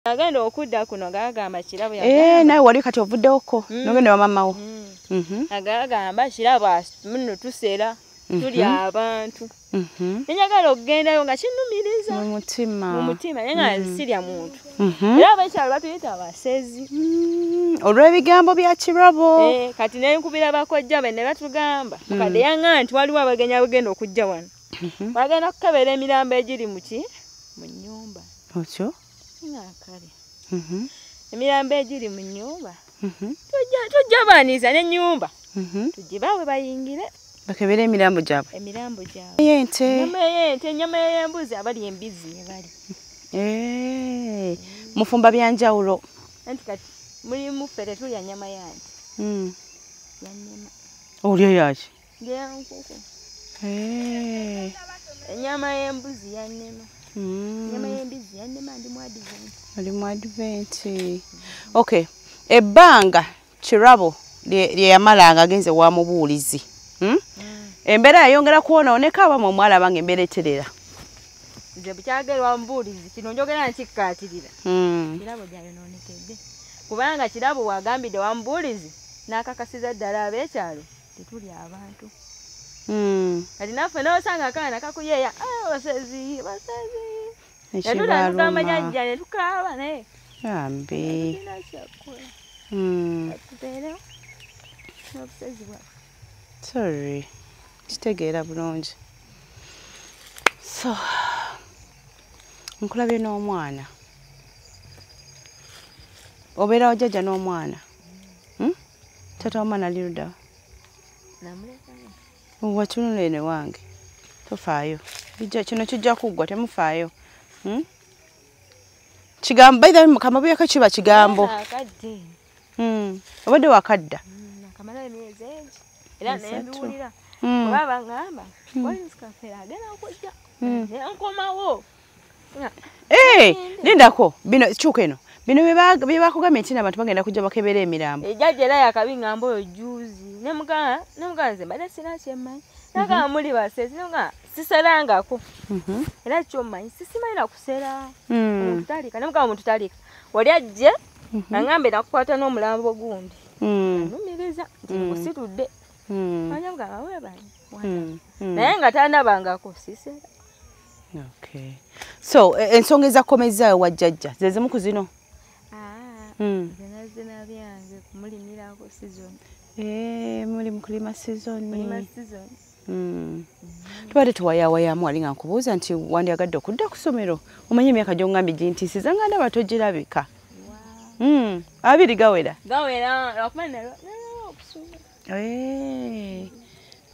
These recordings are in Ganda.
Agenda okudda kuno gagamba kirabo yagamba. Nawe wali kati ovuddeko nogenda wa mama wo. Agagamba kirabo muno tusera tuli abantu. Njagala okugendayo nga kinnumiriza. Mu mutima nga sirya muntu. Era abakyalo batuyita abasezi. Olw'ebigambo bya kirabo. Kati ne nkubira bakojja be ne batugamba. Mukadde yanga nti waliwo abagenya bagenda okujja wano. Bagenda kukebera emirambo egiri mu nnyumba. Otyo? Ngakale. Emirambo egiri mu nnyumba. Tujja baaniza n'ennyumba. Tugibawe bayingire. Bakebera emirambo gyabwe. Emirambo gyabwe. Y'ente. Nyama y'embuzi abali embizi ne bali. Mufumba byanjawulo. Anti kati mulimu fere tulya nyama yanti. Yannema. Olya yaki? Ng'enkoko. Enyama y'embuzi yannema. Nyama y'embizi yannema ndi mu advent. Ali mu advent. Okay. Ebbanga kirabo lye yamalanga agenze wa mubuulizi. Embeera yayongera kwonooneka abamu omwala abange embeera eterera. Nze bukyagerwa mubuulizi kino njogera nkikkaatirira. Kirabo gyayonoonekedde. Kubanga kirabo wagambidde wa mubuulizi n'akakasiza ddala ab'ekyalo tetuli abantu. Kati naffe n'osanga akaana kakuyeeya basezi. Netutandika jjajja ne tukaaba naye. Ambi. Sorry. Kitegeera bulungi. So, nkulabye n'omwana. Obeerawo jjajja n'omwana. Taata w'omwana ali ludda? Watunula ene wange. Tofaayo. Kino kijja kuggwa temufaayo. Kigambo baida kamabuyako kiba kigambo. Obadde wakadda. Nakamala emyezi egi. Era nembiwulira. Baba ngamba. Collins Kafeera agenda okujja. Nkomawo. Lindako bino kyuka eno. Bino bye bakugambye nti abantu bagenda kujja bakebera emirambo. Ejjajja era yakabingamba oyo juzi. Ne muganga nze mbadde sina kyemmanyi. Naga muli basezi nga siserangako. Era kyommanyi sisimalira kusera. Omutalika ne muganga omutalika. Wali ajje nangambe nakukwata n'omulambo gundi. Numiriza nkusitudde. Anyanga awe bani. Naye nga tandabangako sisera. Okay. So ensonga ezakomezaayo wa jjajja ze zimu ku zino. Zina byange kumulimirako season. Muli mu kulima season. Kulima season. Tubadde tuwayaawayamu ali nga nkubuuza nti wandyagadde okudda ku ssomero. Omanyi emyaka gy'ongambye gintiisiza nga ndaba togirabika. Abiri gawera. Gawera okumanya okusoma.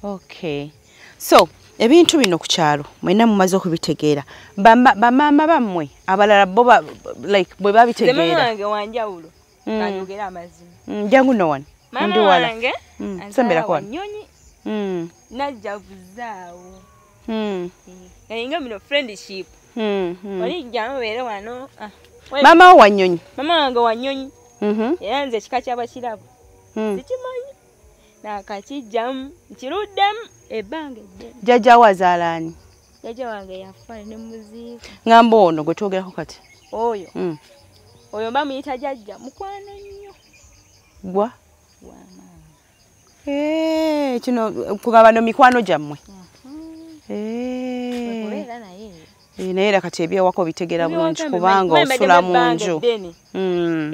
Okay. So ebintu bino ku kyalo mwena mumaze okubitegeera. Bamaama bammwe abalala bo like bwe babitegeera. Mama wange wanjawulo. Kanjogera amazima. Jangu no one. Mama wange sembera kwa nyonyi. Najja vuzaawo. Nga mino friendship. Wali jamu bere wano. Mama wa nyonyi. Mama wange wa nyonyi. Era nze kika ky'abakirabo. Sikimanyi. Nakakijjamu nkiruddemu ebbanga eddene. Jjajja wazaalani. Jjajja wange yafa ne muziika. Ngamba ono gwe twogerako kati. Oyo. Oyo bamuyita jjajja mukwano nnyo. Gwa? Kino kugamba no mikwano gyammwe. Kubeera naye. Naye era kati ebyewako bitegeera bulungi kubanga osula mu nju.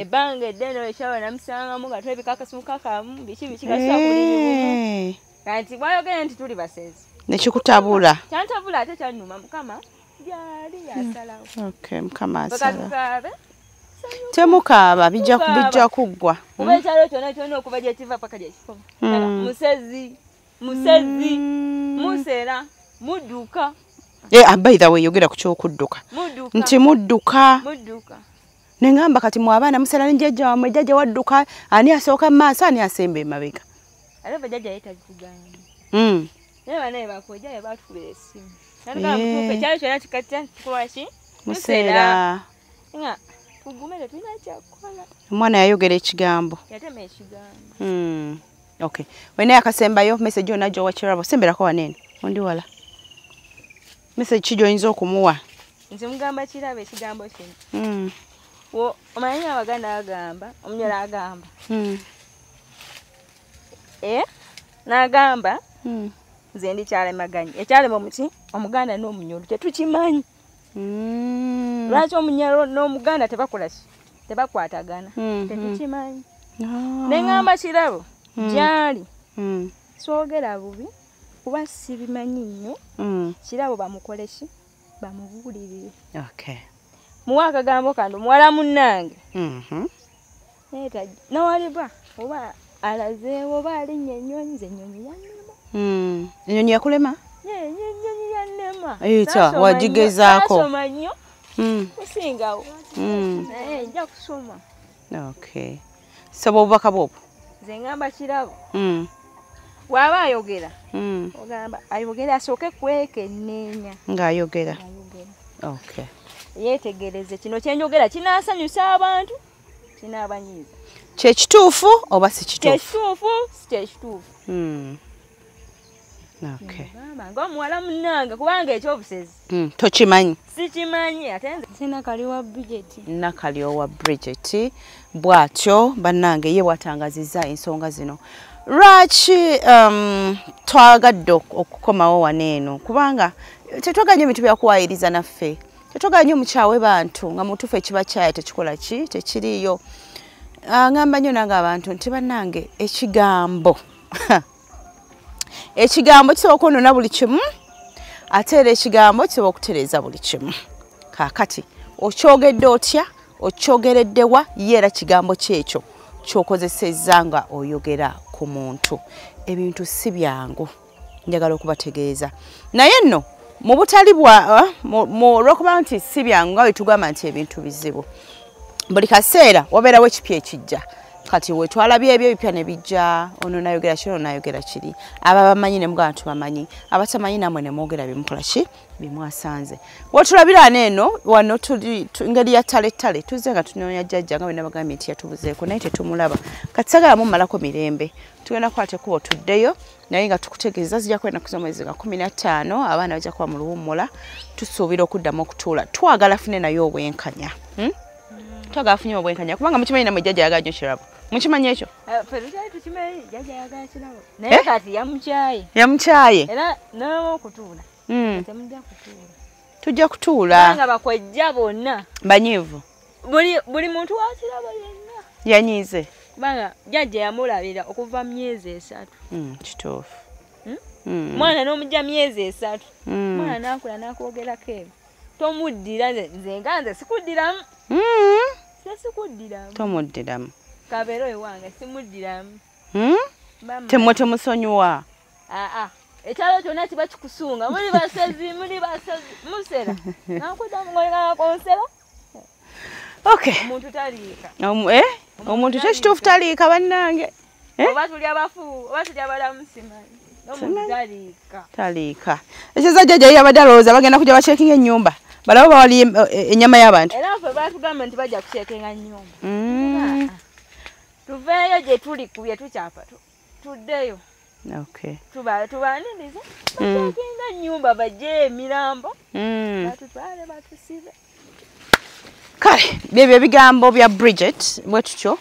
Ebbanga eddene ekyawa namusangamu nga twebikakasimu kakamu biki gasobola kulimu. Kanti bwayogera nti tuli basezi. Nekikutabula. Kyantabula ate kyannuma Mukama gyali yasalawo. Okay, Mukama asala. Temukaaba bijja kuggwa. Kuba ekyalo kyonna okuva gye kiva paka gye kikoma. Musezi, musera, mudduka. By the way yogera ku ky'okudduka. Nti mudduka. Nengamba kati mu abaana musera njajja wa mujjajja wadduka ani asooka maaso ani asemba emabega. Alaba jajja yetagugamba. Naye bakoja batukubira essimu. Nanga mutuuka ekyalo kyonna kikatya tukolaki? Musera. Nga tugumere tulina kyakukola. Omwana yayogera ekigambo. Yatema ekigambo. Okay. Wene akasembayo message yonna gy'owa Kirabo semberako wanene. Ondi wala. Message kijoyinza okumuwa. Nze mugamba Kirabo ekigambo kino. omanyi Abaganda agamba omunyola agamba n'agamba nze ndi kyalemaganyi ekyalema omuti Omuganda n'Omunyoro tetukimanyi lwaki Omunyoro n'Omuganda tebakola ki tebakwatagana tetukimanyi neŋŋamba kirabo gyali soogera bubi kuba sibimanyi nnyo kirabo bamukole ki bamubuulirire muwa akagambo kano muwala munnange nawalibwa oba alazeewo oba alinnya ennyonyi nze ennyonyi yannema ennyonyi yakulema ennyonyi yannema wagigezaako asoma nnyo kusingawo naye nja kusoma saba obubaka bwobwo nze ngamba kirabo bw'aba ayogera ogamba ayogera asooke kwekenneenya ng'ayogera yeetegereze kino kyenjogera kinaasanyusa abantu kinaabanyiiza kyekituufu oba si kituufu si kyekituufu ng'omuwala munnange kubanga ekyobusezi tokimanyi sikimanyi ate nze sinakali wa Bridget bw'atyo bannange ye bw'atangazizza ensonga zino lwaki twagadde okukomawo wano eno kubanga tetwaganye ebintu byakuwaayiriza naffe tetwaganye omukyawe bantu nga mutuufu ekiba kyaya tekikola ki tekiriiyo ngamba nnyo nange abantu nti bannange ekigambo kisobola okwonoona buli kimu ate era ekigambo kisobola okutereeza buli kimu kaakati okyogedde otya okyogereddewa ye era kigambo kyekyo ky'okozesezza nga oyogera ku muntu ebintu si byangu njagala okubategeeza naye nno mu butali bwa olw'okuba nti si byangu nga bwe tugamba nti ebintu bizibu buli kaseera wabeerawo ekipya ekijja kati we twalabye ebyo ebipya ne bijja ono nayogera kiri ono nayogera kiri aba bamanyi ne mugamba tubamanyi abatamanyi namwe ne mwogera bimukola ki bimwasanze wetulabira neeno wano tuli ngeri ya ttale tuzze nga tunoonya jjajja nga bwe nabagambye nti yatubuzeeko naye tetumulaba kati sagala mumalako mirembe tugenda kukwata ekkubo tuddeyo naye nga tukutegeeza zijja kwenda kuza omwezi nga 15 abaana bajja kuba mu luwummula tusuubira okuddamu okutuula twagala fune nayo obwenkanya twagala funye obwenkanya kubanga mukimanyi namwe jjajja yagala nnyo kirabo mukimanyi ekyo naye kati yamukyaye era n'okutuula temujja kutuula tujja kutuula nga bakwejja bonna banyiivu buli muntu wakirabo yenna yanyiize kubanga jjajja yamulabira okuva mu myezi 3 kituufu mwana n'omujja myezi 3 mwana n'akula n'akwogerako ebyo tomuddira nze nga nze sikuddiramu tomuddiramu kabeero ewange simuddiramu temwe temusonyiwa ekyalo kyonna kiba kikusunga muli basezi musera nakuddamu ng'olingana konsera omuntu taliika omuntu kyekituufu taliika bannange oba tuli abafu oba tuli abalamu simanyi n'omuntu taliika ekyoza jjajja yabadde alowooza bagenda kujja bacekinga ennyumba balaba bawali ennyama y'abantu era ffe batugamba nti bajja kucekinga ennyumba tuveeyo gye tuli ku bye tukyapa tuddeyo tubanirize bacekinga ennyumba bajje emirambo batutwale batusibe kale byebyo ebigambo bya Bridget bwe tutyo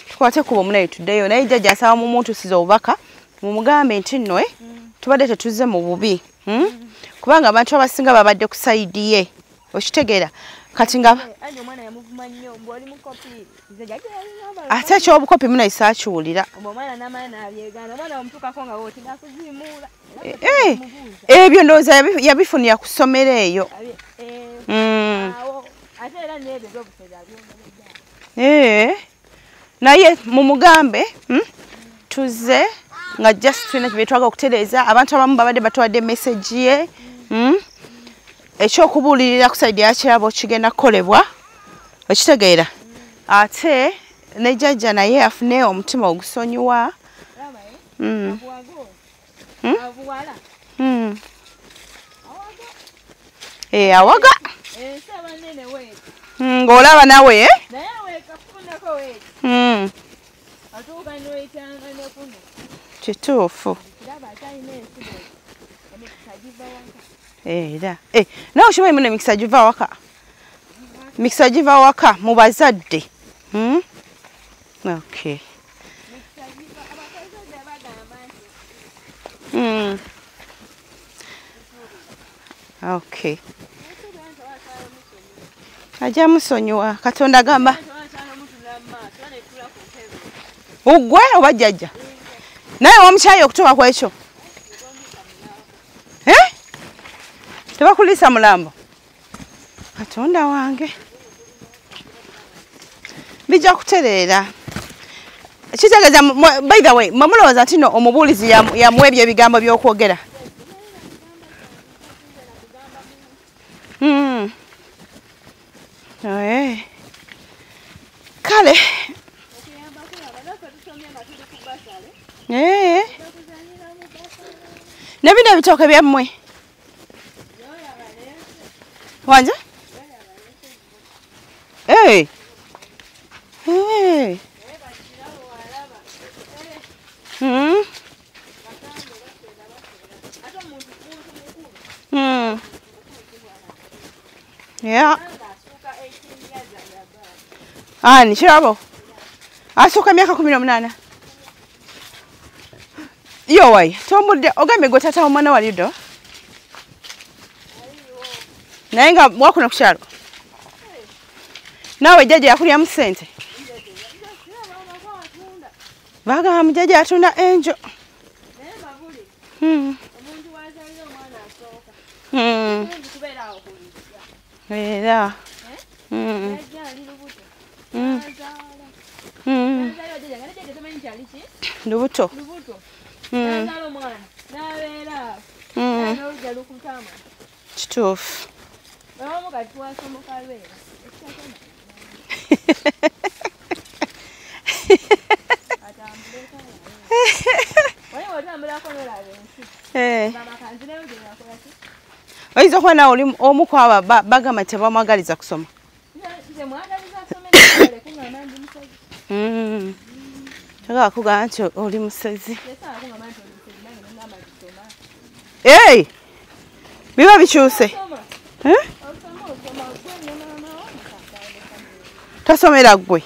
tukwate kuba omunaye tuddeyo naye jjajja asaba mu muntu siza obubaka mumugambe nti nno tubadde tetuzze mu bubi kubanga abantu abasinga babadde ku sayidi ye okitegeera kati nga ate ekyobukopi munayisa akiwulira ebyo ndowooza yabifunira ku ssomero eyo naye mumugambe tuzze nga just tulina kye twagala okutereeza abantu abamu babadde batwadde message ye ekyokubuulirira ku sayidi yakirabo kigenda kukolebwa okitegeera ate ne jjajja naye afune omutima ogusonyiwa awaga ng'olaba nawe kituufu era nawe okimanyi muno emikisa giva waka mikisa giva waka mu bazadde. Okay. Okay. Aja musonyiwa Katonda gamba. Ugwe oba jjajja? Naye omukyaayi okutuuka ku ekyo? Tebakuliisa mulambo? Katonda wange. Bijja kutereera. Kitegeeza, by the way, mulowooza nti no omubuulizi yamuwa ebyo ebigambo by'okwogera? Kale. Ne bino ebitooke byammwe? Wanje? Yeah. Ani kirabo? Asuka myaka 18. Yo wai, tomudde ogambe gwe tata omwana wali do? Naye nga wakuno ku kyalo? Naawe jjajja yakulyamu ssente? Bagamba mujjajja atunda enjo. Era. Lubuto. Kituufu. Oyinza okuba nawe oli omu ku abo bagamba tebamwagaliza kusoma. Tagala kugamba nti oli musezi. Biba bikyuse. Tasomera ggwe.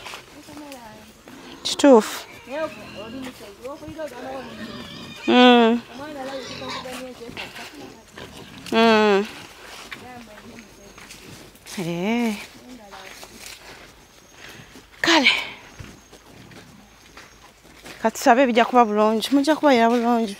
Kituufu. Kale. Katusabe bijja kuba bulungi. Mujja kuba ya bulungi.